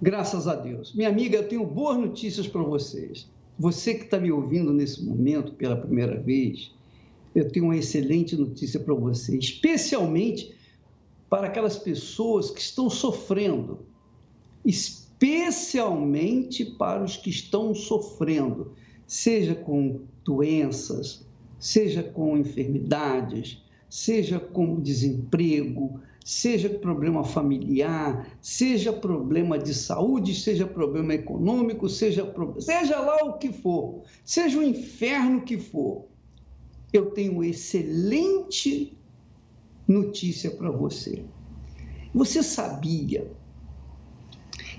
Graças a Deus. Minha amiga, eu tenho boas notícias para vocês. Você que está me ouvindo nesse momento pela primeira vez, eu tenho uma excelente notícia para você, especialmente para aquelas pessoas que estão sofrendo, especialmente para os que estão sofrendo, seja com doenças, seja com enfermidades, seja com desemprego, seja problema familiar, seja problema de saúde, seja problema econômico, seja lá o que for, seja o inferno que for, eu tenho excelente notícia para você. Você sabia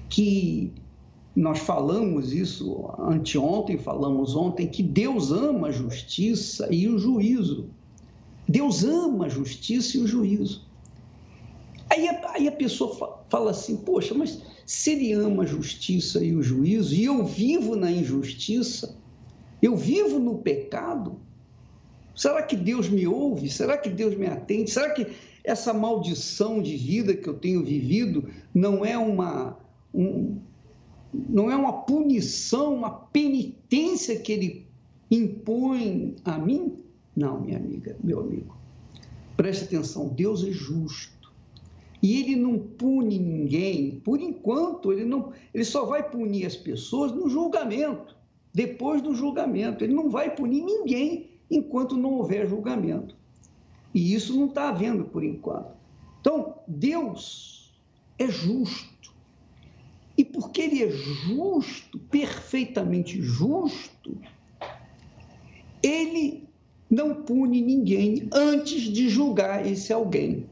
que nós falamos isso anteontem, falamos ontem, que Deus ama a justiça e o juízo. Deus ama a justiça e o juízo. Aí a pessoa fala assim, poxa, mas se ele ama a justiça e o juízo, e eu vivo na injustiça, eu vivo no pecado, será que Deus me ouve? Será que Deus me atende? Será que essa maldição de vida que eu tenho vivido não é uma punição, uma penitência que ele impõe a mim? Não, minha amiga, meu amigo, preste atenção, Deus é justo. E ele não pune ninguém, por enquanto, ele só vai punir as pessoas no julgamento, depois do julgamento. Ele não vai punir ninguém enquanto não houver julgamento. E isso não está havendo por enquanto. Então, Deus é justo. E porque ele é justo, perfeitamente justo, ele não pune ninguém antes de julgar esse alguém,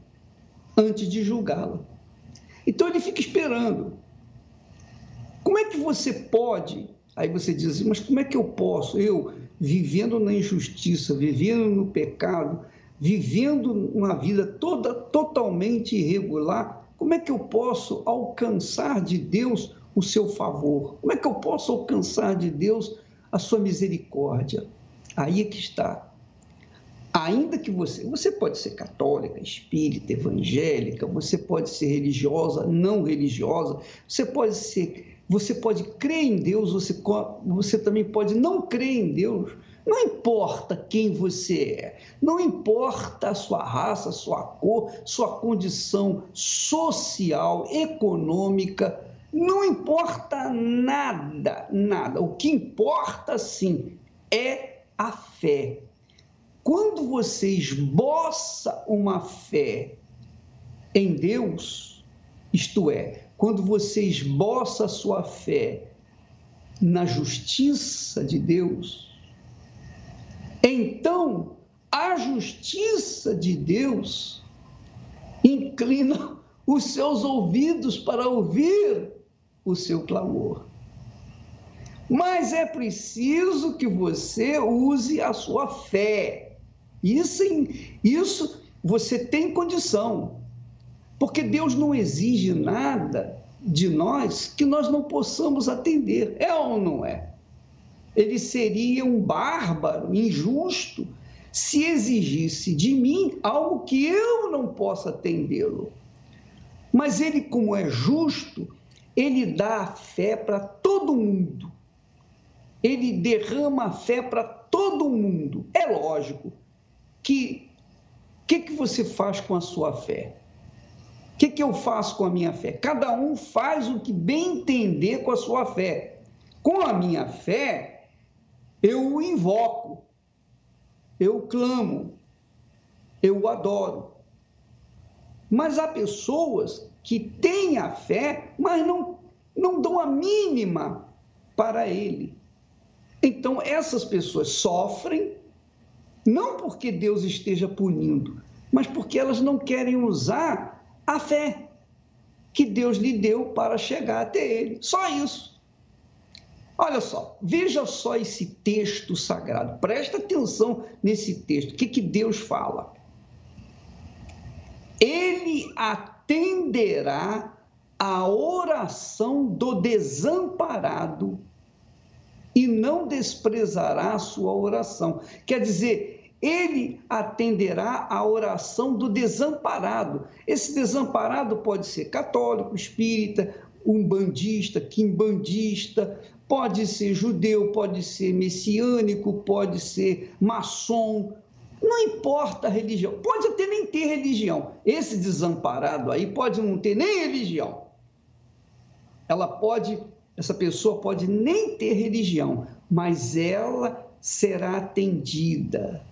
antes de julgá-la. Então ele fica esperando. Como é que você pode? Aí você diz assim, mas como é que eu posso? Eu, vivendo na injustiça, vivendo no pecado, vivendo uma vida totalmente irregular, como é que eu posso alcançar de Deus o seu favor? Como é que eu posso alcançar de Deus a sua misericórdia? Aí é que está. Ainda que você pode ser católica, espírita, evangélica, você pode ser religiosa, não religiosa, você pode crer em Deus, você também pode não crer em Deus. Não importa quem você é, não importa a sua raça, a sua cor, sua condição social, econômica, não importa nada, nada. O que importa, sim, é a fé. Quando você esboça uma fé em Deus, isto é, quando você esboça a sua fé na justiça de Deus, então a justiça de Deus inclina os seus ouvidos para ouvir o seu clamor. Mas é preciso que você use a sua fé. Isso você tem condição, porque Deus não exige nada de nós que nós não possamos atender, é ou não é? Ele seria um bárbaro, injusto, se exigisse de mim algo que eu não possa atendê-lo. Mas ele, como é justo, ele dá a fé para todo mundo, ele derrama a fé para todo mundo. É lógico que você faz com a sua fé? O que eu faço com a minha fé? Cada um faz o que bem entender com a sua fé. Com a minha fé, eu o invoco, eu o clamo, eu o adoro. Mas há pessoas que têm a fé, mas não dão a mínima para ele. Então, essas pessoas sofrem, não porque Deus esteja punindo, mas porque elas não querem usar a fé que Deus lhe deu para chegar até ele. Só isso. Olha só, veja só esse texto sagrado. Presta atenção nesse texto. O que Deus fala? Ele atenderá a oração do desamparado e não desprezará a sua oração. Quer dizer, ele atenderá a oração do desamparado. Esse desamparado pode ser católico, espírita, umbandista, quimbandista, pode ser judeu, pode ser messiânico, pode ser maçom, não importa a religião, pode até nem ter religião. Esse desamparado aí pode não ter nem religião. Essa pessoa pode nem ter religião, mas ela será atendida.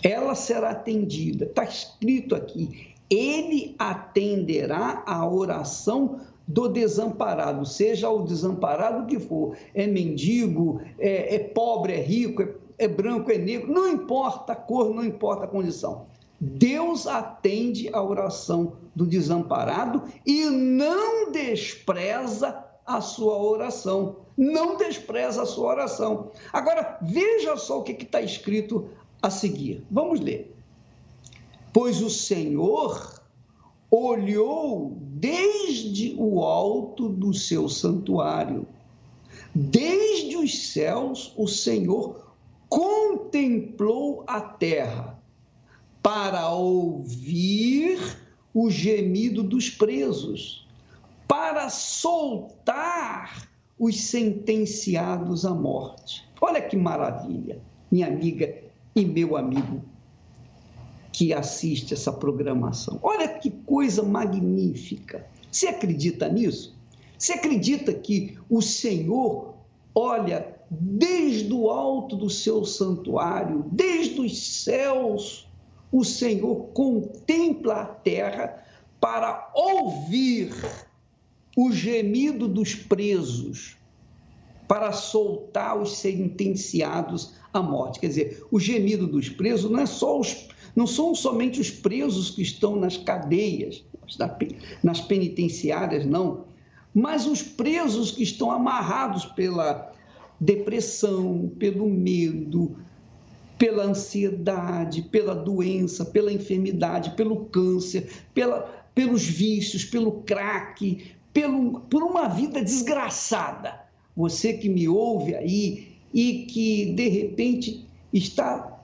Ela será atendida. Está escrito aqui, ele atenderá a oração do desamparado, seja o desamparado que for, é mendigo, é pobre, é rico, é branco, é negro, não importa a cor, não importa a condição. Deus atende a oração do desamparado e não despreza a sua oração. Não despreza a sua oração. Agora, veja só o que está escrito a seguir. Vamos ler. Pois o Senhor olhou desde o alto do seu santuário. Desde os céus, o Senhor contemplou a terra para ouvir o gemido dos presos, para soltar os sentenciados à morte. Olha que maravilha, minha amiga e meu amigo que assiste essa programação. Olha que coisa magnífica. Você acredita nisso? Você acredita que o Senhor olha desde o alto do seu santuário, desde os céus, o Senhor contempla a terra para ouvir o gemido dos presos, para soltar os sentenciados à morte. Quer dizer, o gemido dos presos não são somente os presos que estão nas cadeias, nas penitenciárias, não, mas os presos que estão amarrados pela depressão, pelo medo, pela ansiedade, pela doença, pela enfermidade, pelo câncer, pelos vícios, pelo crack, por uma vida desgraçada. Você que me ouve aí e que, de repente, está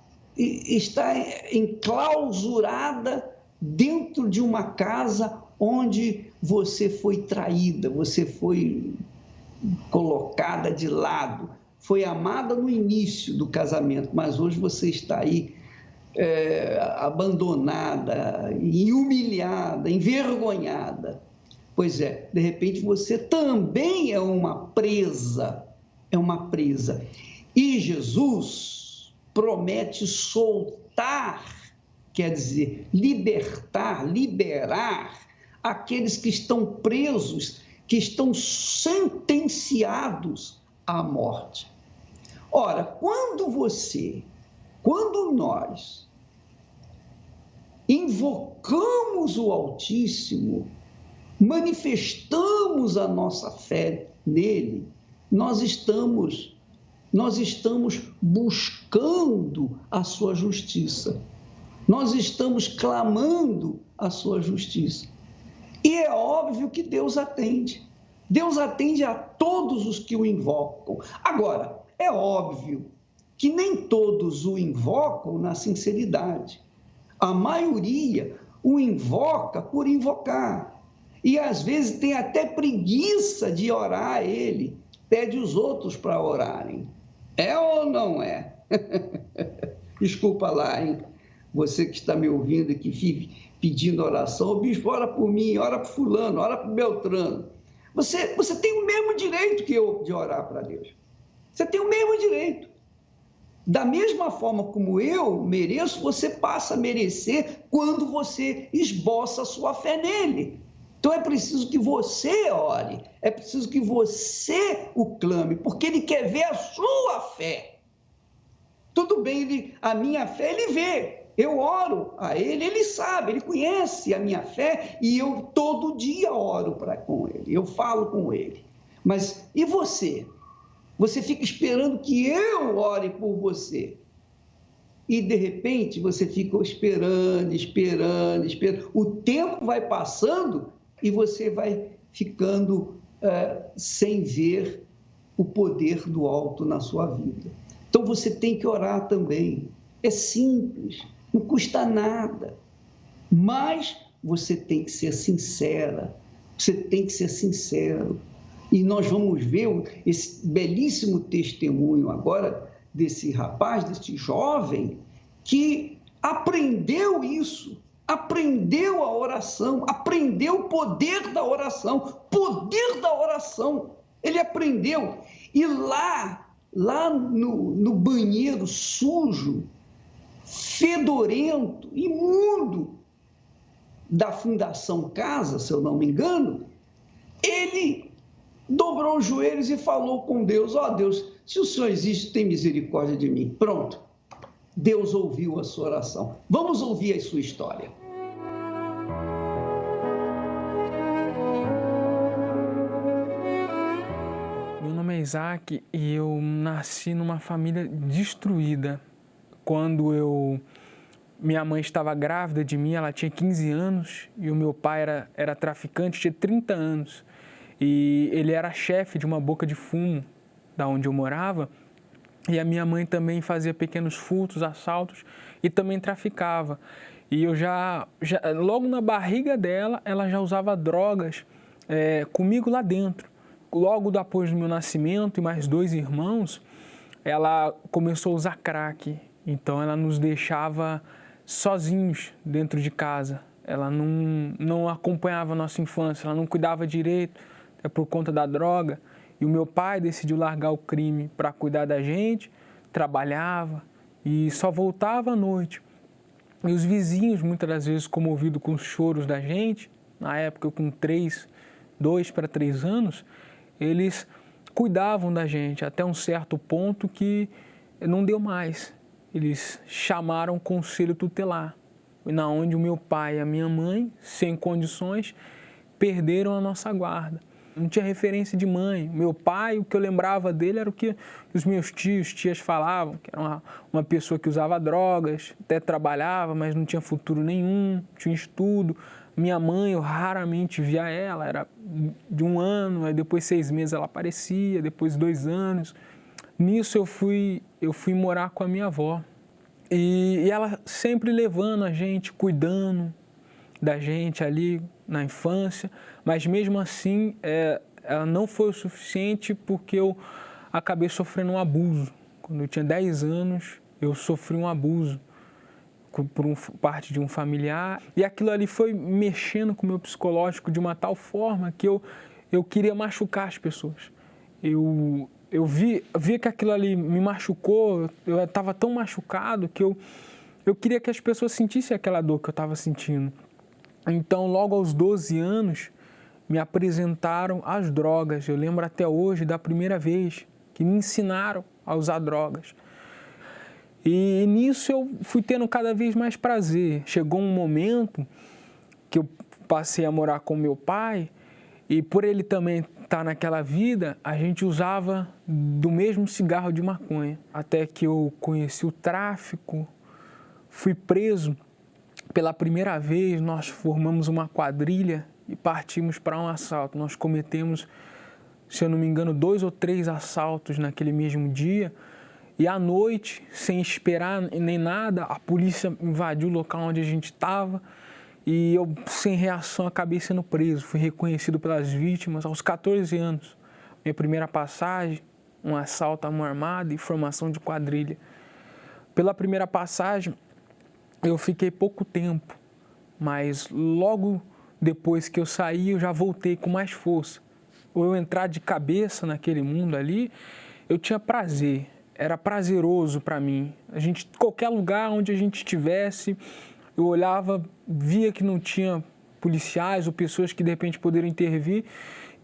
enclausurada dentro de uma casa onde você foi traída, você foi colocada de lado, foi amada no início do casamento, mas hoje você está aí abandonada, humilhada, envergonhada. Pois é, de repente você também é uma presa, E Jesus promete soltar, quer dizer, libertar, liberar aqueles que estão presos, que estão sentenciados à morte. Ora, quando nós invocamos o Altíssimo, manifestamos a nossa fé nele, nós estamos buscando a sua justiça, nós estamos clamando a sua justiça. E é óbvio que Deus atende a todos os que o invocam. Agora, é óbvio que nem todos o invocam na sinceridade. A maioria o invoca por invocar. E às vezes tem até preguiça de orar a ele, pede os outros para orarem. É ou não é? Desculpa lá, hein? Você que está me ouvindo e que vive pedindo oração, o bispo, ora por mim, ora por fulano, ora por Beltrano. Você tem o mesmo direito que eu de orar para Deus. Você tem o mesmo direito. Da mesma forma como eu mereço, você passa a merecer quando você esboça a sua fé nele. Então é preciso que você ore, é preciso que você o clame, porque ele quer ver a sua fé. Tudo bem, a minha fé ele vê. Eu oro a ele, ele sabe, ele conhece a minha fé e eu todo dia oro com ele, eu falo com ele. Mas e você? Você fica esperando que eu ore por você. E, de repente, você fica esperando. O tempo vai passando e você vai ficando sem ver o poder do alto na sua vida. Então, você tem que orar também. É simples, não custa nada. Mas você tem que ser sincera. Você tem que ser sincero. E nós vamos ver esse belíssimo testemunho agora desse rapaz, desse jovem, que aprendeu isso, aprendeu a oração, aprendeu o poder da oração, poder da oração. Ele aprendeu. E lá no banheiro sujo, fedorento, imundo da Fundação Casa, se eu não me engano, ele dobrou os joelhos e falou com Deus: ó Deus, se o Senhor existe, tem misericórdia de mim. Pronto. Deus ouviu a sua oração. Vamos ouvir a sua história. Meu nome é Isaac e eu nasci numa família destruída. Quando minha mãe estava grávida de mim, ela tinha 15 anos e o meu pai era traficante, tinha 30 anos. E ele era chefe de uma boca de fumo da onde eu morava. E a minha mãe também fazia pequenos furtos, assaltos e também traficava. E eu logo na barriga dela, ela já usava drogas comigo lá dentro. Logo depois do meu nascimento e mais 2 irmãos, ela começou a usar crack. Então ela nos deixava sozinhos dentro de casa. Ela não acompanhava a nossa infância, ela não cuidava direito, até por conta da droga. E o meu pai decidiu largar o crime para cuidar da gente, trabalhava e só voltava à noite. E os vizinhos, muitas das vezes comovidos com os choros da gente, na época eu com 2 para 3 anos, eles cuidavam da gente até um certo ponto que não deu mais. Eles chamaram conselho tutelar, na onde o meu pai e a minha mãe, sem condições, perderam a nossa guarda. Não tinha referência de mãe. Meu pai, o que eu lembrava dele era o que os meus tias falavam, que era uma pessoa que usava drogas, até trabalhava, mas não tinha futuro nenhum, tinha estudo. Minha mãe, eu raramente via ela, era de 1 ano, aí depois 6 meses ela aparecia, depois 2 anos. Nisso eu fui morar com a minha avó. E ela sempre levando a gente, cuidando da gente ali na infância, mas mesmo assim ela não foi o suficiente porque eu acabei sofrendo um abuso. Quando eu tinha 10 anos, eu sofri um abuso por parte de um familiar e aquilo ali foi mexendo com o meu psicológico de uma tal forma que eu queria machucar as pessoas. Eu vi que aquilo ali me machucou, eu estava tão machucado que eu queria que as pessoas sentissem aquela dor que eu estava sentindo. Então, logo aos 12 anos, me apresentaram às drogas. Eu lembro até hoje da primeira vez que me ensinaram a usar drogas. E nisso eu fui tendo cada vez mais prazer. Chegou um momento que eu passei a morar com meu pai e por ele também estar naquela vida, a gente usava do mesmo cigarro de maconha. Até que eu conheci o tráfico, fui preso. Pela primeira vez, nós formamos uma quadrilha e partimos para um assalto. Nós cometemos, se eu não me engano, 2 ou 3 assaltos naquele mesmo dia. E à noite, sem esperar nem nada, a polícia invadiu o local onde a gente estava e eu, sem reação, acabei sendo preso. Fui reconhecido pelas vítimas aos 14 anos. Minha primeira passagem, um assalto à mão armada e formação de quadrilha. Pela primeira passagem, eu fiquei pouco tempo, mas logo depois que eu saí, eu já voltei com mais força. Ou eu entrar de cabeça naquele mundo ali, eu tinha prazer, era prazeroso para mim. Qualquer lugar onde a gente estivesse, eu olhava, via que não tinha policiais ou pessoas que de repente poderiam intervir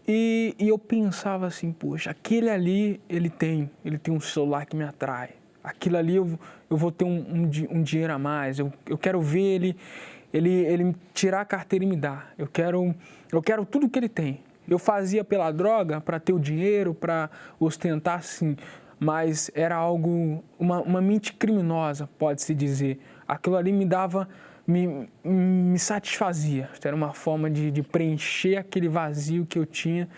e eu pensava assim, poxa, aquele ali, ele tem um celular que me atrai. Aquilo ali eu vou ter um dinheiro a mais, eu quero ver ele tirar a carteira e me dar. Eu quero tudo que ele tem. Eu fazia pela droga para ter o dinheiro, para ostentar, sim, mas era algo, uma mente criminosa, pode-se dizer. Aquilo ali me satisfazia. Era uma forma de preencher aquele vazio que eu tinha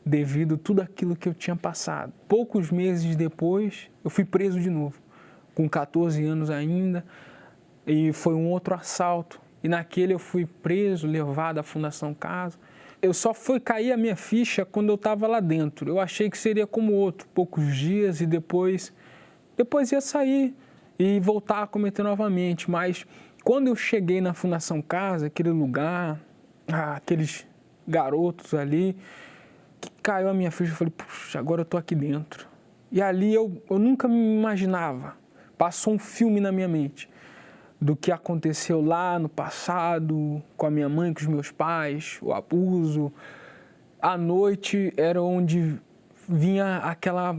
devido a tudo aquilo que eu tinha passado. Poucos meses depois, eu fui preso de novo, com 14 anos ainda, e foi um outro assalto. E naquele eu fui preso, levado à Fundação Casa. eu só fui cair a minha ficha quando eu estava lá dentro. Eu achei que seria como outro, poucos dias e depois ia sair e voltar a cometer novamente. Mas quando eu cheguei na Fundação Casa, aquele lugar, aqueles garotos ali, que caiu a minha ficha, eu falei, puxa, agora eu estou aqui dentro. E ali eu nunca me imaginava, passou um filme na minha mente do que aconteceu lá no passado, com a minha mãe, com os meus pais, o abuso. À noite era onde vinha aquela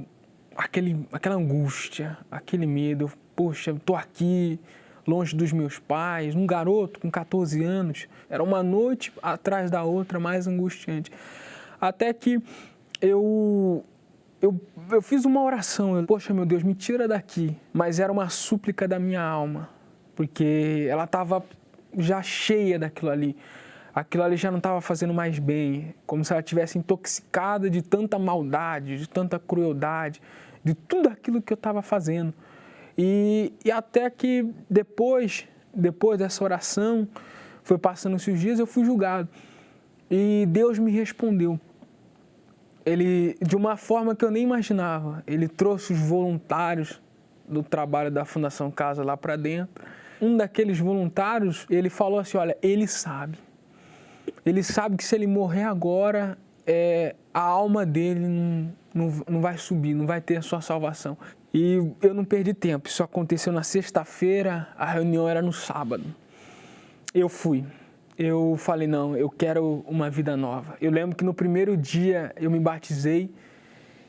angústia, aquele medo. Poxa, eu estou aqui, longe dos meus pais, um garoto com 14 anos. Era uma noite atrás da outra, mais angustiante. Até que eu fiz uma oração. Poxa, meu Deus, me tira daqui. Mas era uma súplica da minha alma, porque ela estava já cheia daquilo ali. Aquilo ali já não estava fazendo mais bem, como se ela estivesse intoxicada de tanta maldade, de tanta crueldade, de tudo aquilo que eu estava fazendo. E até que depois dessa oração, foi passando esses dias, eu fui julgado. E Deus me respondeu. Ele, de uma forma que eu nem imaginava, ele trouxe os voluntários do trabalho da Fundação Casa lá para dentro. Um daqueles voluntários, ele falou assim, olha, ele sabe que se ele morrer agora, a alma dele não vai subir, não vai ter a sua salvação. E eu não perdi tempo, isso aconteceu na sexta-feira, a reunião era no sábado. Eu fui. Eu falei, não, eu quero uma vida nova. Eu lembro que no primeiro dia eu me batizei,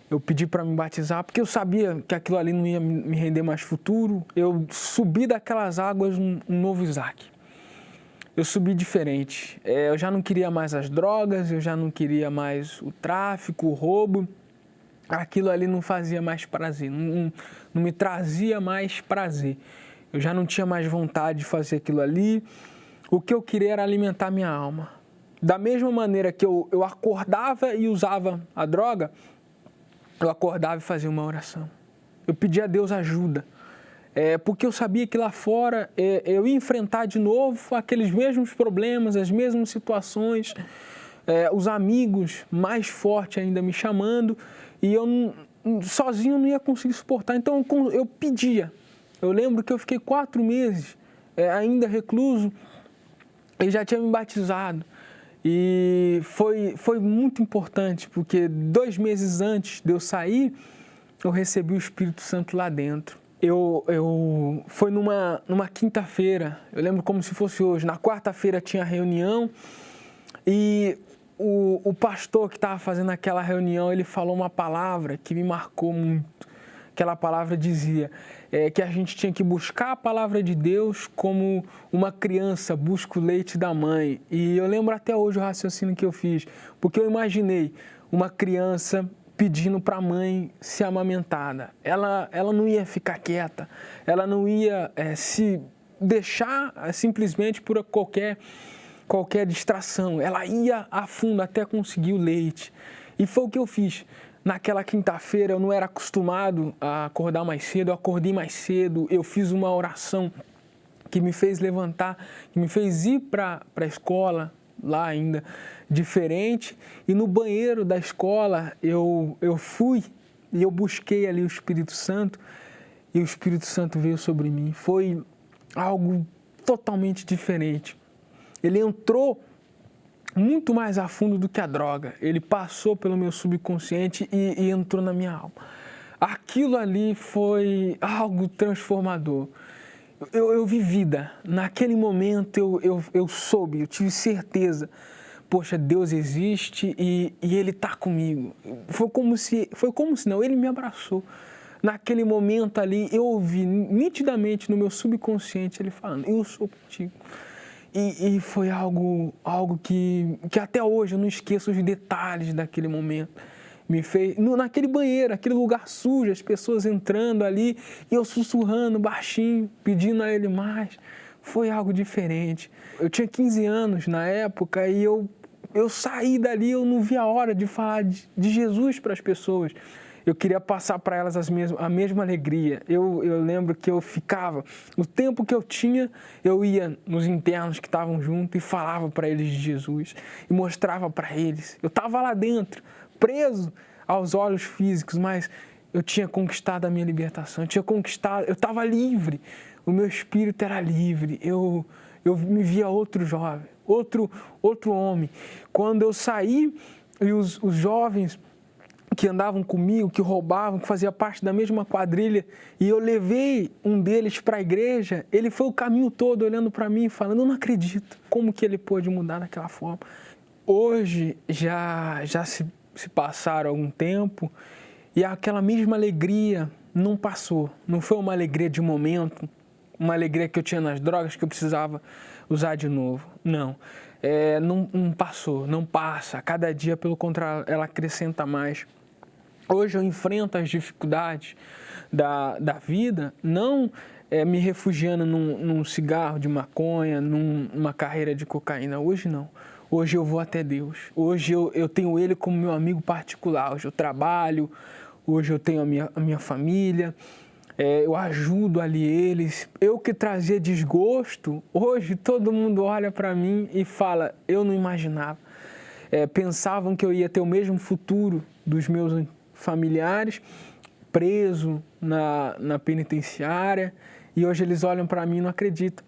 eu pedi para me batizar, porque eu sabia que aquilo ali não ia me render mais futuro. Eu subi daquelas águas um novo Isaac. Eu subi diferente. Eu já não queria mais as drogas, eu já não queria mais o tráfico, o roubo. Aquilo ali não fazia mais prazer, não me trazia mais prazer. Eu já não tinha mais vontade de fazer aquilo ali. O que eu queria era alimentar minha alma. Da mesma maneira que eu acordava e usava a droga, eu acordava e fazia uma oração. Eu pedia a Deus ajuda, porque eu sabia que lá fora eu ia enfrentar de novo aqueles mesmos problemas, as mesmas situações, os amigos mais fortes ainda me chamando, e eu sozinho não ia conseguir suportar. Então eu pedia. Eu lembro que eu fiquei 4 meses ainda recluso, ele já tinha me batizado. E foi muito importante, porque 2 meses antes de eu sair, eu recebi o Espírito Santo lá dentro. Foi numa quinta-feira, eu lembro como se fosse hoje. Na quarta-feira tinha reunião e o pastor que estava fazendo aquela reunião, ele falou uma palavra que me marcou muito. Aquela palavra dizia que a gente tinha que buscar a palavra de Deus como uma criança busca o leite da mãe. E eu lembro até hoje o raciocínio que eu fiz, porque eu imaginei uma criança pedindo para a mãe ser amamentada. Ela não ia ficar quieta, ela não ia se deixar simplesmente por qualquer distração. Ela ia a fundo até conseguir o leite. E foi o que eu fiz. Naquela quinta-feira eu não era acostumado a acordar mais cedo, eu acordei mais cedo, eu fiz uma oração que me fez levantar, que me fez ir para a escola, lá ainda diferente, e no banheiro da escola eu fui e eu busquei ali o Espírito Santo, e o Espírito Santo veio sobre mim. Foi algo totalmente diferente. Ele entrou muito mais a fundo do que a droga. Ele passou pelo meu subconsciente e entrou na minha alma. Aquilo ali foi algo transformador. Eu vi vida. Naquele momento eu soube, eu tive certeza. Poxa, Deus existe e Ele está comigo. Foi como se não, Ele me abraçou. Naquele momento ali eu ouvi nitidamente no meu subconsciente Ele falando, eu sou contigo. E foi algo que até hoje eu não esqueço os detalhes daquele momento. Me fez naquele banheiro, aquele lugar sujo, as pessoas entrando ali e eu sussurrando baixinho, pedindo a Ele mais. Foi algo diferente. Eu tinha 15 anos na época e eu saí dali, eu não vi a hora de falar de Jesus para as pessoas. eu queria passar para elas a mesma alegria. Eu lembro que eu ficava, o tempo que eu tinha, eu ia nos internos que estavam junto e falava para eles de Jesus e mostrava para eles. Eu estava lá dentro, preso aos olhos físicos, mas eu tinha conquistado a minha libertação, eu estava livre, o meu espírito era livre, eu me via outro jovem, outro homem. Quando eu saí, e os jovens que andavam comigo, que roubavam, que faziam parte da mesma quadrilha, e eu levei um deles para a igreja, ele foi o caminho todo olhando para mim e falando, eu não acredito, como que ele pôde mudar daquela forma. Hoje já se passaram algum tempo e aquela mesma alegria não passou, não foi uma alegria de momento, uma alegria que eu tinha nas drogas que eu precisava usar de novo, não. Não passou, não passa, cada dia, pelo contrário, ela acrescenta mais. Hoje eu enfrento as dificuldades da vida, não me refugiando num cigarro de maconha, numa carreira de cocaína, hoje não. Hoje eu vou até Deus, hoje eu tenho Ele como meu amigo particular, hoje eu trabalho, hoje eu tenho a minha família, eu ajudo ali eles. Eu que trazia desgosto, hoje todo mundo olha para mim e fala, eu não imaginava. Pensavam que eu ia ter o mesmo futuro dos meus familiares, preso na penitenciária, e hoje eles olham para mim e não acreditam.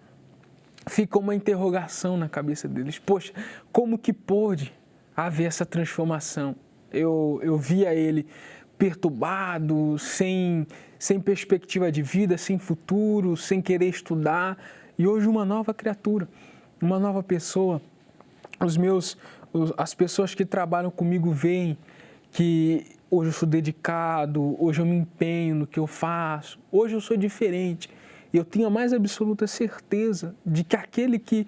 Fica uma interrogação na cabeça deles. Poxa, como que pôde haver essa transformação? Eu via ele perturbado, sem perspectiva de vida, sem futuro, sem querer estudar. E hoje uma nova criatura, uma nova pessoa. As pessoas que trabalham comigo veem que hoje eu sou dedicado, hoje eu me empenho no que eu faço, hoje eu sou diferente. E eu tenho a mais absoluta certeza de que aquele que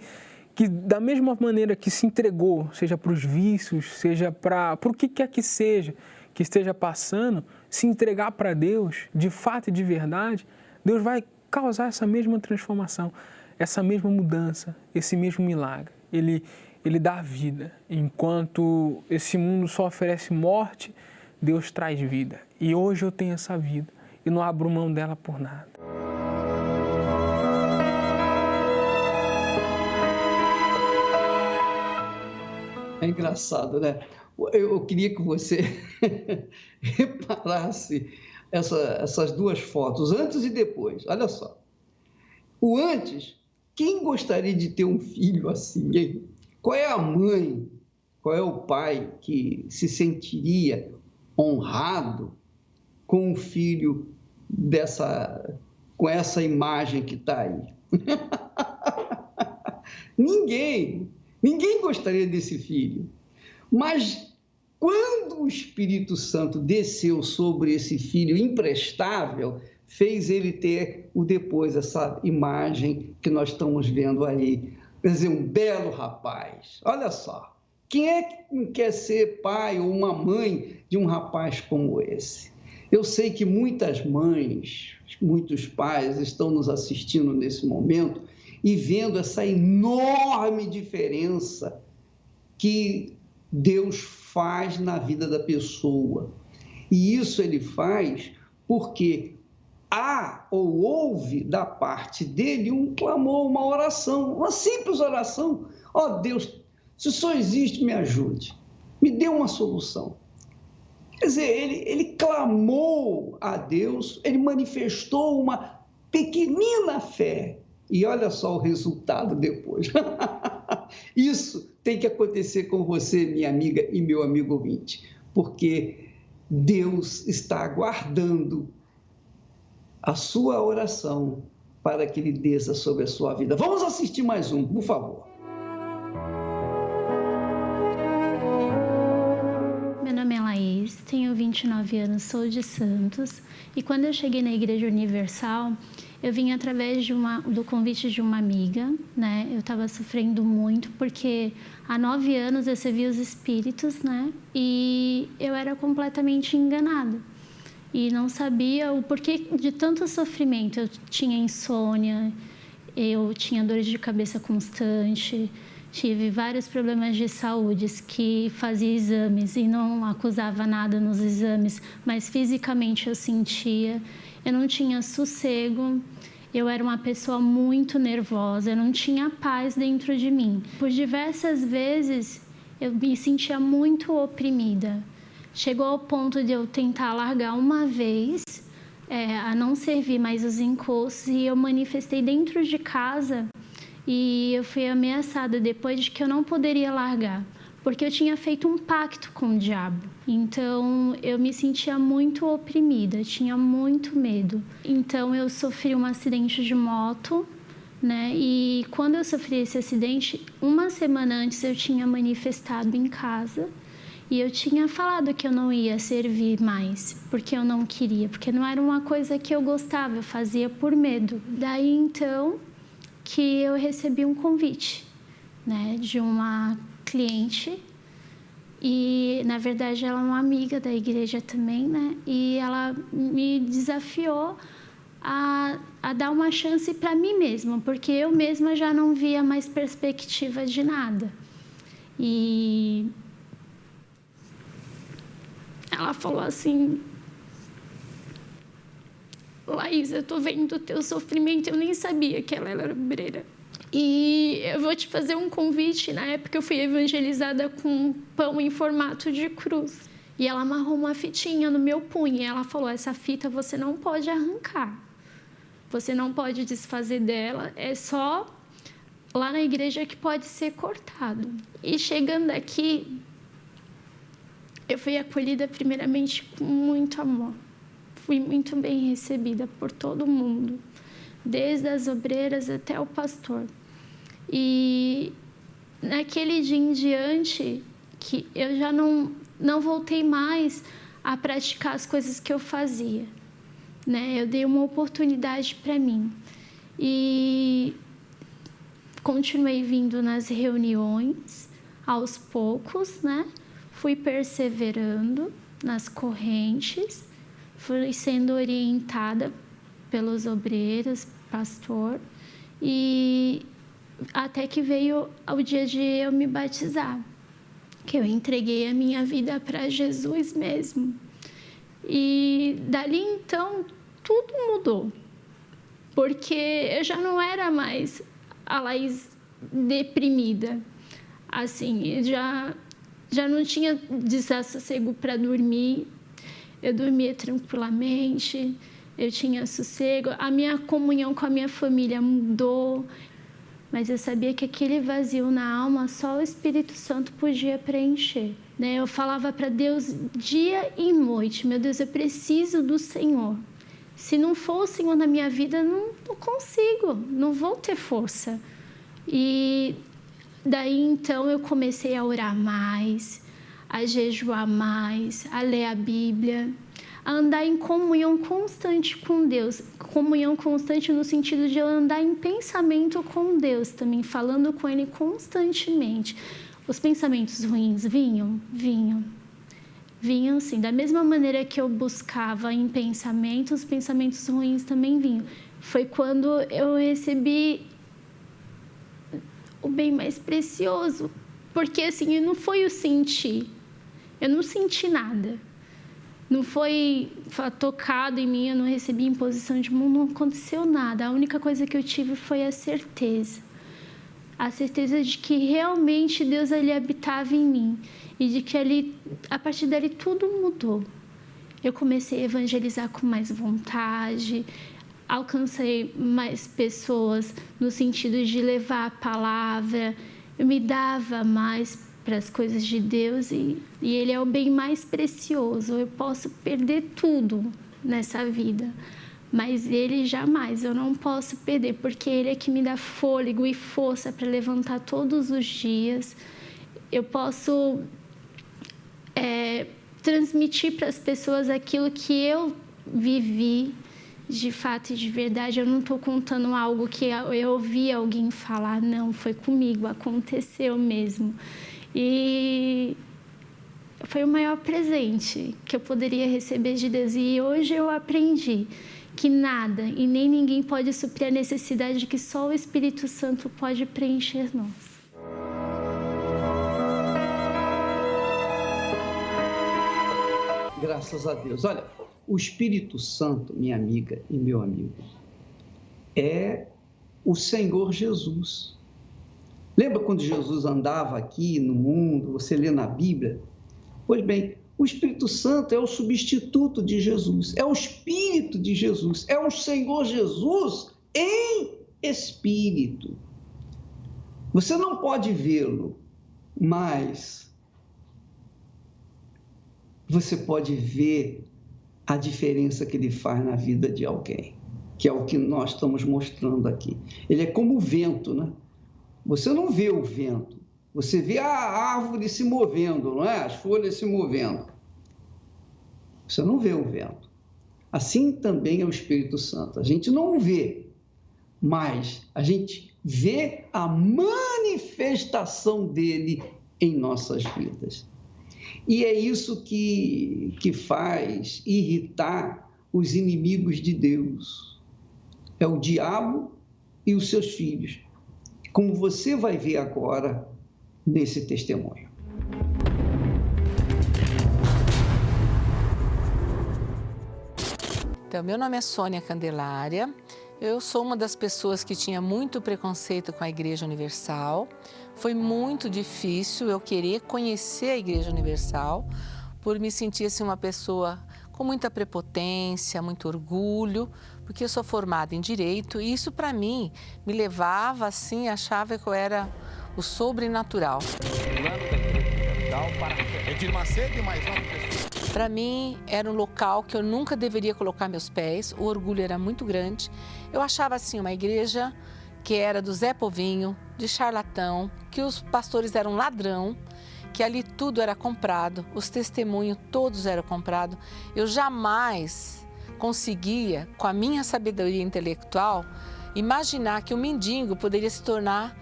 da mesma maneira que se entregou, seja para os vícios, seja para o que quer que seja, que esteja passando, se entregar para Deus, de fato e de verdade, Deus vai causar essa mesma transformação, essa mesma mudança, esse mesmo milagre. Ele dá vida. Enquanto esse mundo só oferece morte, Deus traz vida. E hoje eu tenho essa vida e não abro mão dela por nada. É engraçado, né? Eu queria que você reparasse essas duas fotos, antes e depois. Olha só. O antes, quem gostaria de ter um filho assim, hein? Qual é a mãe, qual é o pai que se sentiria honrado com um filho com essa imagem que está aí? Ninguém gostaria desse filho. Mas quando o Espírito Santo desceu sobre esse filho imprestável, fez ele ter o depois, essa imagem que nós estamos vendo aí. Quer dizer, um belo rapaz. Olha só, quem é que não quer ser pai ou uma mãe de um rapaz como esse? Eu sei que muitas mães, muitos pais estão nos assistindo nesse momento e vendo essa enorme diferença que Deus faz na vida da pessoa. E isso ele faz porque há ou houve da parte dele um clamor, uma oração, uma simples oração. Ó Deus, se só existe, me ajude, me dê uma solução. Quer dizer, ele clamou a Deus, ele manifestou uma pequenina fé. E olha só o resultado depois. Isso tem que acontecer com você, minha amiga e meu amigo ouvinte, porque Deus está aguardando a sua oração para que Ele desça sobre a sua vida. Vamos assistir mais um, por favor. Meu nome é Laís, tenho 29 anos, sou de Santos, e quando eu cheguei na Igreja Universal, eu vim através do convite de uma amiga, né? Eu estava sofrendo muito porque há 9 anos eu servia os espíritos, né? E eu era completamente enganada e não sabia o porquê de tanto sofrimento. Eu tinha insônia, Eu tinha dores de cabeça constante, tive vários problemas de saúde, que fazia exames e não acusava nada nos exames, mas fisicamente eu sentia. Eu não tinha sossego, eu era uma pessoa muito nervosa, eu não tinha paz dentro de mim. Por diversas vezes eu me sentia muito oprimida. Chegou ao ponto de eu tentar largar uma vez, a não servir mais os encostos, e eu manifestei dentro de casa e eu fui ameaçada depois de que eu não poderia largar, porque eu tinha feito um pacto com o diabo. Então eu me sentia muito oprimida, tinha muito medo. Então eu sofri um acidente de moto, né? E quando eu sofri esse acidente, uma semana antes eu tinha manifestado em casa. E eu tinha falado que eu não ia servir mais, porque eu não queria, porque não era uma coisa que eu gostava, eu fazia por medo. Daí então que eu recebi um convite, né, de uma cliente, e na verdade ela é uma amiga da igreja também, né, e ela me desafiou a dar uma chance para mim mesma, porque eu mesma já não via mais perspectiva de nada. E ela falou assim: Laís, eu tô vendo o teu sofrimento. Eu nem sabia que ela era obreira. E eu vou te fazer um convite. Na época eu fui evangelizada com pão em formato de cruz. E ela amarrou uma fitinha no meu punho. E ela falou: essa fita você não pode arrancar. Você não pode desfazer dela. É só lá na igreja que pode ser cortado. E chegando aqui, eu fui acolhida primeiramente com muito amor. Fui muito bem recebida por todo mundo, desde as obreiras até o pastor. E naquele dia em diante, que eu já não voltei mais a praticar as coisas que eu fazia, né? Eu dei uma oportunidade para mim. E continuei vindo nas reuniões, aos poucos, né? Fui perseverando nas correntes, fui sendo orientada pelos obreiros, pastor, e até que veio o dia de eu me batizar, que eu entreguei a minha vida para Jesus mesmo. E dali então tudo mudou, porque eu já não era mais a Laís deprimida, assim, eu já não tinha desassossego para dormir, eu dormia tranquilamente, eu tinha sossego, a minha comunhão com a minha família mudou, mas eu sabia que aquele vazio na alma só o Espírito Santo podia preencher, né? Eu falava para Deus dia e noite: meu Deus, eu preciso do Senhor. Se não for o Senhor na minha vida, não consigo, não vou ter força. E daí então eu comecei a orar mais, a jejuar mais, a ler a Bíblia, a andar em comunhão constante com Deus. Comunhão constante no sentido de eu andar em pensamento com Deus também, falando com Ele constantemente. Os pensamentos ruins vinham sim. Da mesma maneira que eu buscava em pensamentos, os pensamentos ruins também vinham. Foi quando eu recebi o bem mais precioso, porque assim, não foi o sentir, eu não senti nada, não foi tocado em mim, eu não recebi imposição de mão, não aconteceu nada. A única coisa que eu tive foi a certeza de que realmente Deus ele habitava em mim e de que ali, a partir dali tudo mudou. Eu comecei a evangelizar com mais vontade, alcancei mais pessoas no sentido de levar a palavra, eu me dava mais para as coisas de Deus e Ele é o bem mais precioso. Eu posso perder tudo nessa vida, mas Ele jamais, eu não posso perder, porque Ele é que me dá fôlego e força para levantar todos os dias. Eu posso transmitir para as pessoas aquilo que eu vivi, de fato e de verdade. Eu não estou contando algo que eu ouvi alguém falar, não, foi comigo, aconteceu mesmo. E foi o maior presente que eu poderia receber de Deus. E hoje eu aprendi que nada e nem ninguém pode suprir a necessidade que só o Espírito Santo pode preencher nós. Graças a Deus. Olha, o Espírito Santo, minha amiga e meu amigo, é o Senhor Jesus. Lembra quando Jesus andava aqui no mundo, você lê na Bíblia? Pois bem, o Espírito Santo é o substituto de Jesus, é o Espírito de Jesus, é o Senhor Jesus em Espírito. Você não pode vê-lo, mas você pode ver a diferença que ele faz na vida de alguém, que é o que nós estamos mostrando aqui. Ele é como o vento, né? Você não vê o vento, você vê a árvore se movendo, não é? As folhas se movendo. Você não vê o vento. Assim também é o Espírito Santo. A gente não vê, mas a gente vê a manifestação dele em nossas vidas. E é isso que faz irritar os inimigos de Deus. É o diabo e os seus filhos, como você vai ver agora nesse testemunho. Então, meu nome é Sônia Candelária, eu sou uma das pessoas que tinha muito preconceito com a Igreja Universal. Foi muito difícil eu querer conhecer a Igreja Universal, por me sentir assim, uma pessoa com muita prepotência, muito orgulho, porque eu sou formada em Direito e isso para mim me levava assim, achava que eu era o sobrenatural. Para mim, era um local que eu nunca deveria colocar meus pés, o orgulho era muito grande. Eu achava assim, uma igreja que era do Zé Povinho, de charlatão, que os pastores eram ladrão, que ali tudo era comprado, os testemunhos todos eram comprados. Eu jamais conseguia, com a minha sabedoria intelectual, imaginar que um mendigo poderia se tornar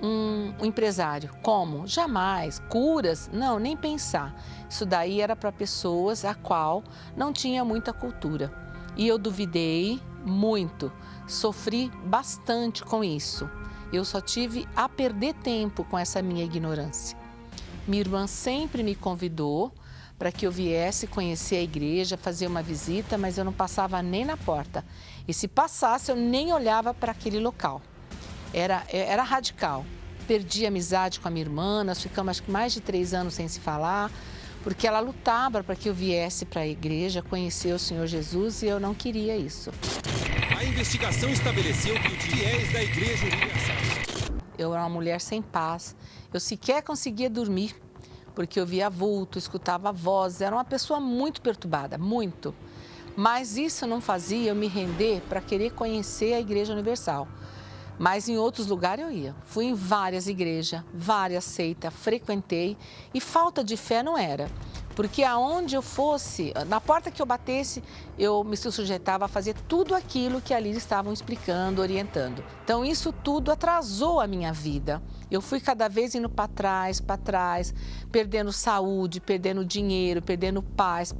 um empresário. Como? Jamais. Curas? Não, nem pensar. Isso daí era para pessoas a qual não tinha muita cultura. E eu duvidei muito, sofri bastante com isso. Eu só tive a perder tempo com essa minha ignorância. Minha irmã sempre me convidou para que eu viesse conhecer a igreja, fazer uma visita, mas eu não passava nem na porta. E se passasse, eu nem olhava para aquele local. Era radical. Perdi a amizade com a minha irmã, nós ficamos acho que mais de 3 anos sem se falar, porque ela lutava para que eu viesse para a igreja, conhecer o Senhor Jesus e eu não queria isso. A investigação estabeleceu que os fiéis da Igreja Universal... Eu era uma mulher sem paz, eu sequer conseguia dormir, porque eu via vulto, escutava vozes, era uma pessoa muito perturbada, muito. Mas isso não fazia eu me render para querer conhecer a Igreja Universal. Mas em outros lugares eu ia. Fui em várias igrejas, várias seitas, frequentei e falta de fé não era. Porque aonde eu fosse, na porta que eu batesse, eu me sujeitava a fazer tudo aquilo que ali eles estavam explicando, orientando. Então isso tudo atrasou a minha vida. Eu fui cada vez indo para trás, perdendo saúde, perdendo dinheiro, perdendo paz,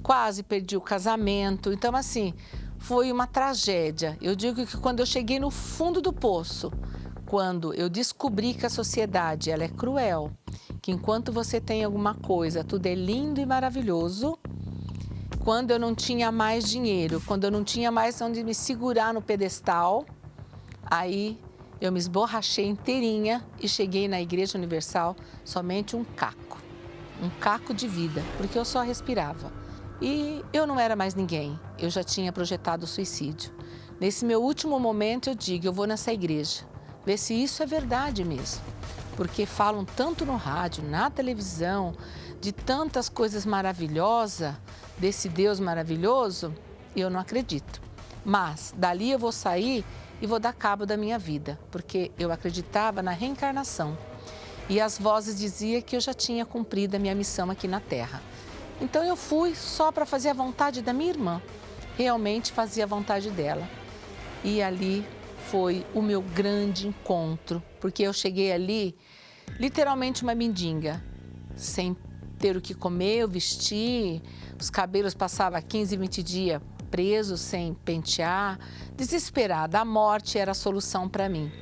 quase perdi o casamento. Então assim... foi uma tragédia. Eu digo que quando eu cheguei no fundo do poço, quando eu descobri que a sociedade ela é cruel, que enquanto você tem alguma coisa, tudo é lindo e maravilhoso, quando eu não tinha mais dinheiro, quando eu não tinha mais onde me segurar no pedestal, aí eu me esborrachei inteirinha e cheguei na Igreja Universal somente um caco de vida, porque eu só respirava. E eu não era mais ninguém, eu já tinha projetado o suicídio. Nesse meu último momento eu digo, eu vou nessa igreja, ver se isso é verdade mesmo. Porque falam tanto no rádio, na televisão, de tantas coisas maravilhosas, desse Deus maravilhoso, e eu não acredito. Mas dali eu vou sair e vou dar cabo da minha vida, porque eu acreditava na reencarnação. E as vozes diziam que eu já tinha cumprido a minha missão aqui na Terra. Então eu fui só para fazer a vontade da minha irmã, realmente fazia a vontade dela. E ali foi o meu grande encontro, porque eu cheguei ali, literalmente uma mendiga, sem ter o que comer, eu vestir, os cabelos passavam 15, 20 dias preso sem pentear, desesperada. A morte era a solução para mim.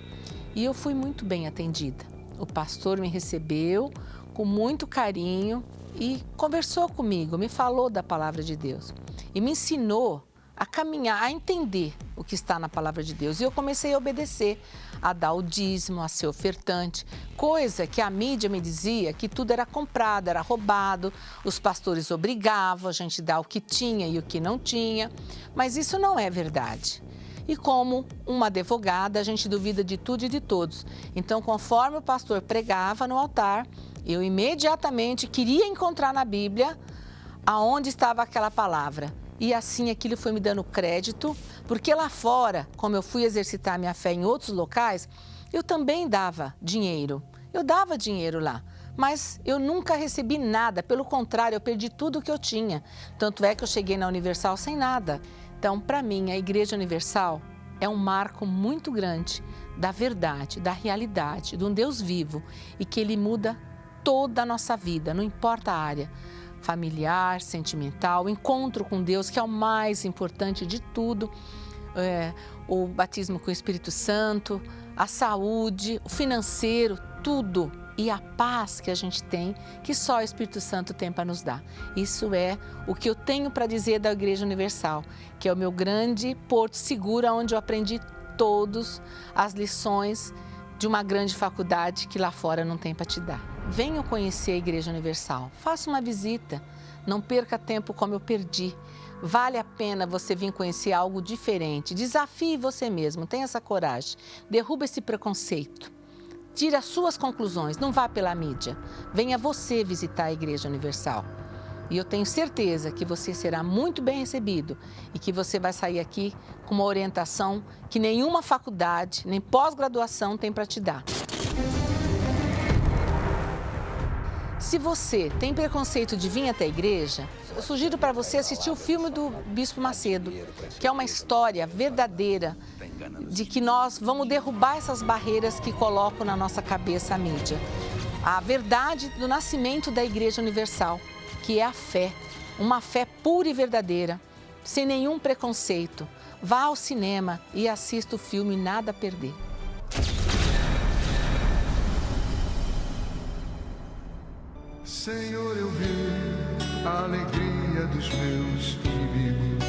E eu fui muito bem atendida. O pastor me recebeu com muito carinho e conversou comigo, me falou da palavra de Deus e me ensinou a caminhar, a entender o que está na palavra de Deus. E eu comecei a obedecer, a dar o dízimo, a ser ofertante, coisa que a mídia me dizia que tudo era comprado, era roubado, os pastores obrigavam a gente a dar o que tinha e o que não tinha, mas isso não é verdade. E como uma advogada, a gente duvida de tudo e de todos. Então, conforme o pastor pregava no altar, eu imediatamente queria encontrar na Bíblia aonde estava aquela palavra. E assim aquilo foi me dando crédito, porque lá fora, como eu fui exercitar minha fé em outros locais, eu também dava dinheiro. Eu dava dinheiro lá, mas eu nunca recebi nada, pelo contrário, eu perdi tudo o que eu tinha. Tanto é que eu cheguei na Universal sem nada. Então, para mim, a Igreja Universal é um marco muito grande da verdade, da realidade, de um Deus vivo e que Ele muda toda a nossa vida, não importa a área. Familiar, sentimental, encontro com Deus, que é o mais importante de tudo, o batismo com o Espírito Santo, a saúde, o financeiro, tudo. E a paz que a gente tem, que só o Espírito Santo tem para nos dar. Isso é o que eu tenho para dizer da Igreja Universal, que é o meu grande porto seguro, onde eu aprendi todas as lições de uma grande faculdade que lá fora não tem para te dar. Venham conhecer a Igreja Universal, faça uma visita, não perca tempo como eu perdi. Vale a pena você vir conhecer algo diferente, desafie você mesmo, tenha essa coragem, derruba esse preconceito, tire as suas conclusões, não vá pela mídia, venha você visitar a Igreja Universal. E eu tenho certeza que você será muito bem recebido e que você vai sair aqui com uma orientação que nenhuma faculdade, nem pós-graduação tem para te dar. Se você tem preconceito de vir até a igreja, eu sugiro para você assistir o filme do Bispo Macedo, que é uma história verdadeira de que nós vamos derrubar essas barreiras que colocam na nossa cabeça a mídia. A verdade do nascimento da Igreja Universal, que é a fé, uma fé pura e verdadeira, sem nenhum preconceito. Vá ao cinema e assista o filme Nada a Perder. Senhor, eu vi a alegria dos meus inimigos.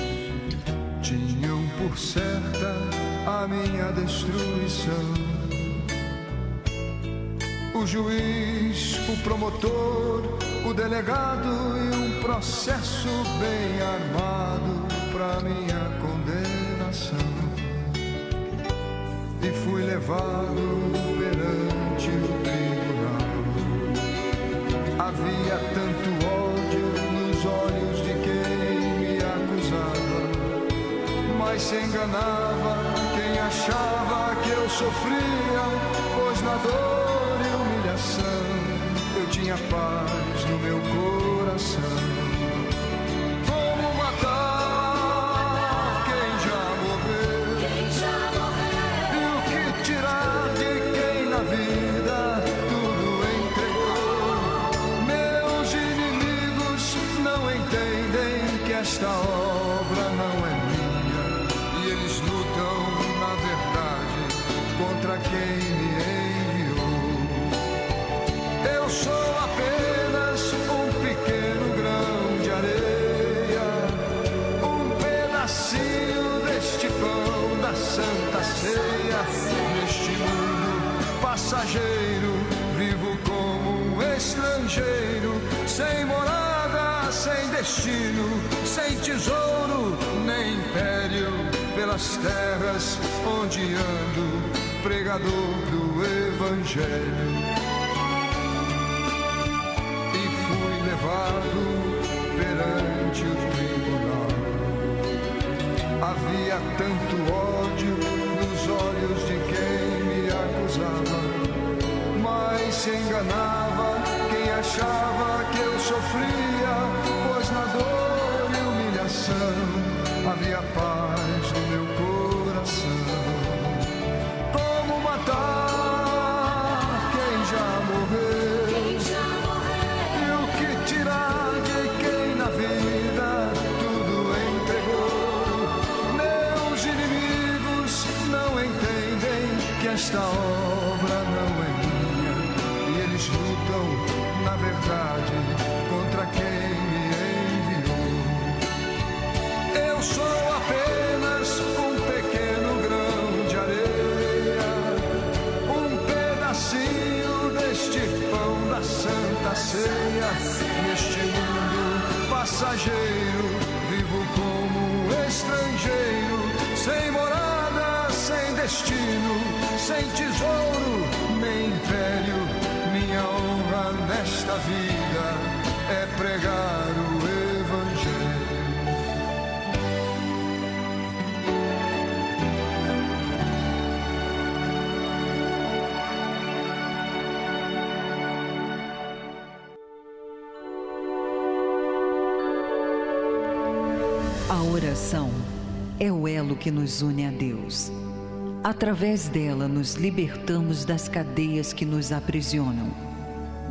Tinham por certa a minha destruição. O juiz, o promotor, o delegado e um processo bem armado para minha condenação. E fui levado perante o tribunal. Havia tanto ódio nos olhos de quem me acusava, mas se enganava quem achava que eu sofria, pois na dor e humilhação eu tinha paz no meu coração. Como matar quem já morreu? E o que tirar de quem na vida tudo entregou? Meus inimigos não entendem que esta obra não é minha, e eles lutam, na verdade, contra quem me enviou. Eu sou apenas um pequeno grão de areia, um pedacinho deste pão da Santa Ceia. Neste mundo passageiro, vivo como um estrangeiro, sem morada, sem destino, sem tesouro, nem império, pelas terras onde ando, pregador do Evangelho. E fui levado perante o tribunal. Havia tanto ódio nos olhos de quem me acusava, mas se enganava quem achava que eu sofria, pois na dor e humilhação havia paz no meu coração. Como matar quem já morreu? E o que tirar de quem na vida tudo entregou? da Santa Ceia. Neste mundo passageiro, vivo como um estrangeiro, sem morada, sem destino, sem tesouro nem império. Minha honra nesta vida é pregar o Evangelho. A oração é o elo que nos une a Deus. Através dela nos libertamos das cadeias que nos aprisionam,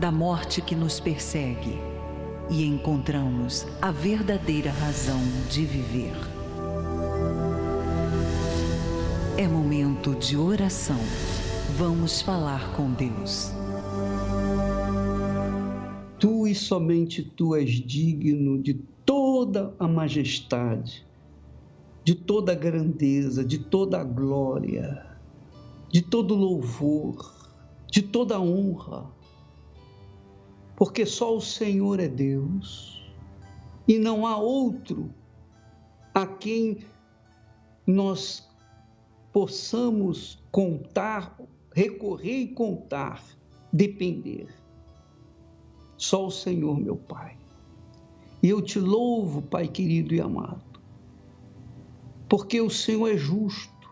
da morte que nos persegue e encontramos a verdadeira razão de viver. É momento de oração. Vamos falar com Deus. Tu e somente Tu és digno de toda a majestade, de toda a grandeza, de toda a glória, de todo louvor, de toda a honra, porque só o Senhor é Deus e não há outro a quem nós possamos contar, recorrer e contar, depender. Só o Senhor, meu Pai. E eu te louvo, Pai querido e amado, porque o Senhor é justo.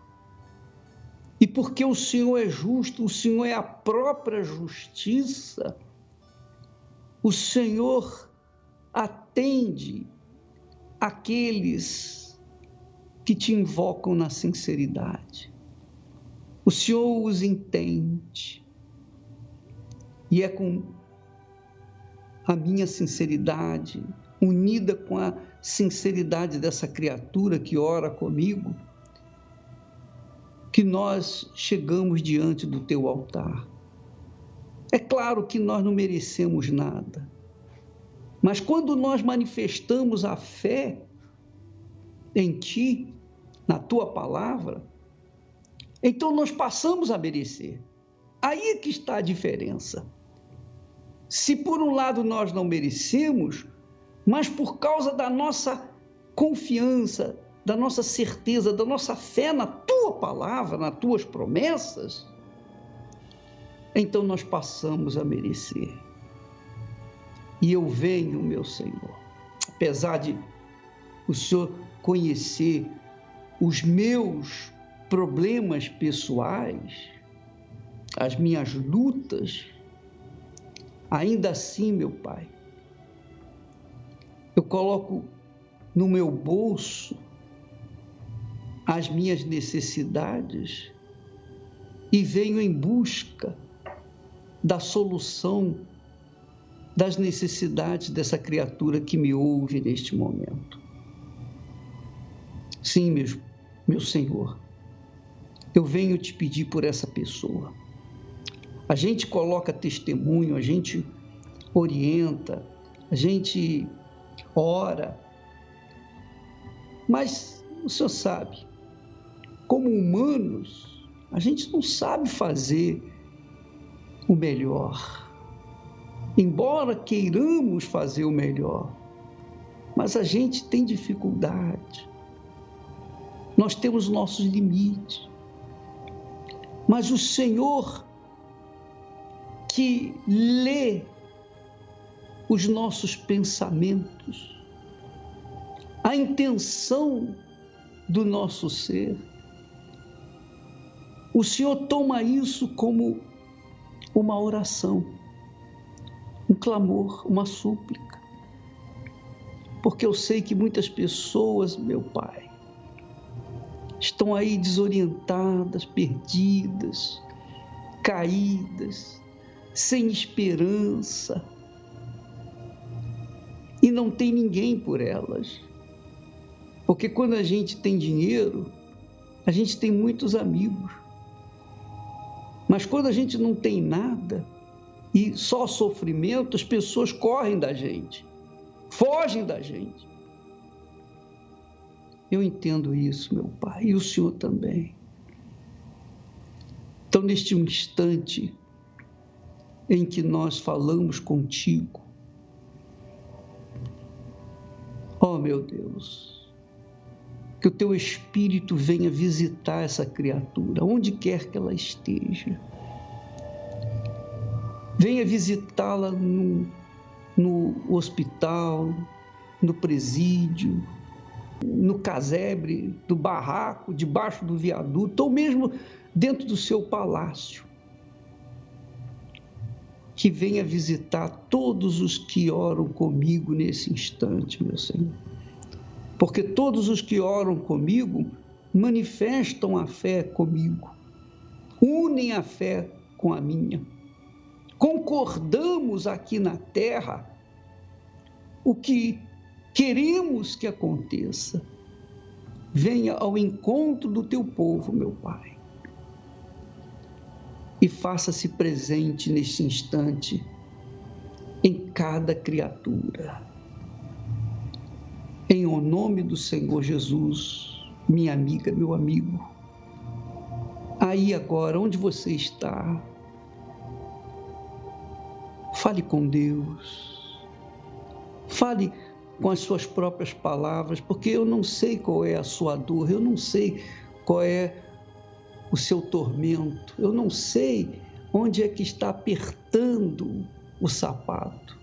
E porque o Senhor é justo, o Senhor é a própria justiça, o Senhor atende aqueles que te invocam na sinceridade. O Senhor os entende. E é com a minha sinceridade, unida com a sinceridade dessa criatura que ora comigo, que nós chegamos diante do teu altar. É claro que nós não merecemos nada, mas quando nós manifestamos a fé em ti, na tua palavra, então nós passamos a merecer. Aí é que está a diferença. Se por um lado nós não merecemos, mas por causa da nossa confiança, da nossa certeza, da nossa fé na tua palavra, nas tuas promessas, então nós passamos a merecer. E eu venho, meu Senhor, apesar de o Senhor conhecer os meus problemas pessoais, as minhas lutas, ainda assim, meu Pai, eu coloco no meu bolso as minhas necessidades e venho em busca da solução das necessidades dessa criatura que me ouve neste momento. Sim, meu Senhor, eu venho te pedir por essa pessoa. A gente coloca testemunho, a gente orienta, a gente ora, mas o Senhor sabe, como humanos, a gente não sabe fazer o melhor. Embora queiramos fazer o melhor, mas a gente tem dificuldade. Nós temos nossos limites. Mas o Senhor, que lê os nossos pensamentos, a intenção do nosso ser, o Senhor toma isso como uma oração, um clamor, uma súplica, porque eu sei que muitas pessoas, meu Pai, estão aí desorientadas, perdidas, caídas, sem esperança, e não tem ninguém por elas. Porque quando a gente tem dinheiro, a gente tem muitos amigos. Mas quando a gente não tem nada e só sofrimento, as pessoas correm da gente, fogem da gente. Eu entendo isso, meu Pai, e o Senhor também. Então, neste instante, em que nós falamos contigo. Oh, meu Deus, que o teu Espírito venha visitar essa criatura, onde quer que ela esteja. Venha visitá-la no hospital, no presídio, no casebre, do barraco, debaixo do viaduto, ou mesmo dentro do seu palácio. Que venha visitar todos os que oram comigo nesse instante, meu Senhor. Porque todos os que oram comigo manifestam a fé comigo, unem a fé com a minha. Concordamos aqui na terra o que queremos que aconteça. Venha ao encontro do teu povo, meu Pai. E faça-se presente neste instante em cada criatura. Em o nome do Senhor Jesus, minha amiga, meu amigo, aí agora, onde você está, fale com Deus, fale com as suas próprias palavras, porque eu não sei qual é a sua dor, eu não sei qual é o seu tormento, eu não sei onde é que está apertando o sapato.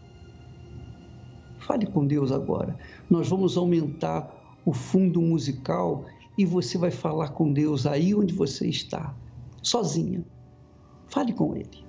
Fale com Deus agora. Nós vamos aumentar o fundo musical e você vai falar com Deus aí onde você está, sozinha. Fale com Ele.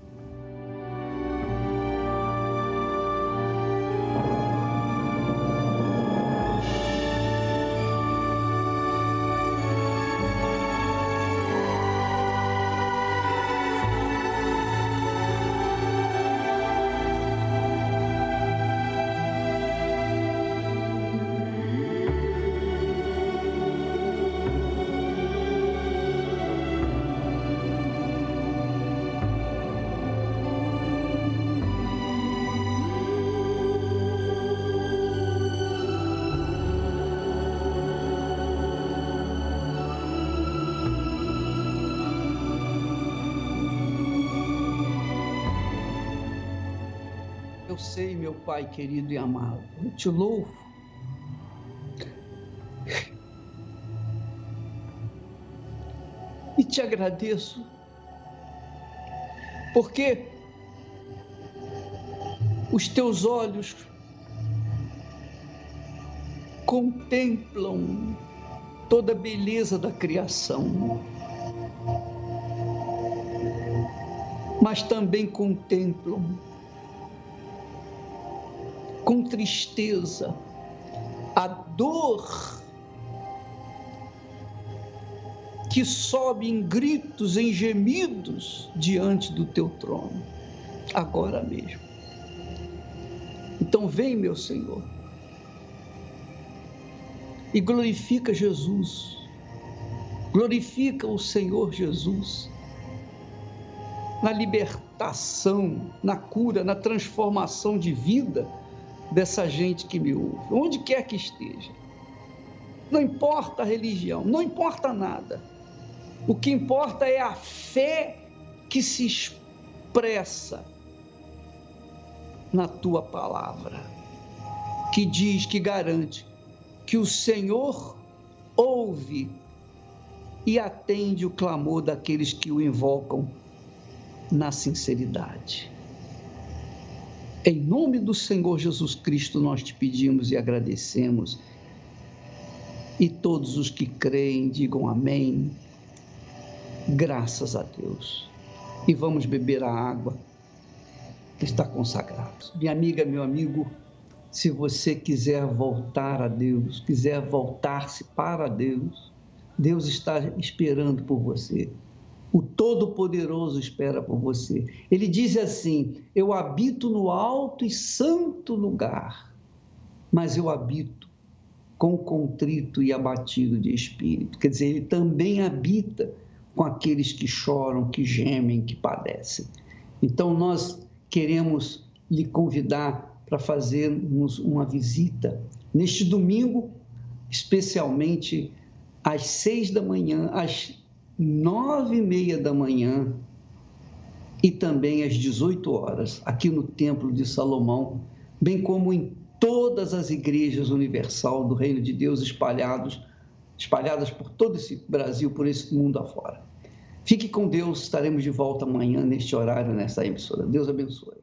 Eu sei, meu Pai querido e amado, eu te louvo. E te agradeço, porque os teus olhos contemplam toda a beleza da criação, mas também contemplam com tristeza a dor que sobe em gritos, em gemidos diante do teu trono, agora mesmo. Então vem, meu Senhor, e glorifica Jesus, glorifica o Senhor Jesus, na libertação, na cura, na transformação de vida dessa gente que me ouve, onde quer que esteja. Não importa a religião, não importa nada. O que importa é a fé que se expressa na tua palavra, que diz, que garante que o Senhor ouve e atende o clamor daqueles que o invocam na sinceridade. Em nome do Senhor Jesus Cristo, nós te pedimos e agradecemos. E todos os que creem, digam amém. Graças a Deus. E vamos beber a água que está consagrada. Minha amiga, meu amigo, se você quiser voltar a Deus, quiser voltar-se para Deus, Deus está esperando por você. O Todo-Poderoso espera por você. Ele diz assim: eu habito no alto e santo lugar, mas eu habito com o contrito e abatido de espírito. Quer dizer, ele também habita com aqueles que choram, que gemem, que padecem. Então, nós queremos lhe convidar para fazermos uma visita neste domingo, especialmente às 6 da manhã, às 9h30 da manhã e também às 18 horas, aqui no Templo de Salomão, bem como em todas as igrejas universal do Reino de Deus espalhadas por todo esse Brasil, por esse mundo afora. Fique com Deus, estaremos de volta amanhã neste horário, nessa emissora. Deus abençoe.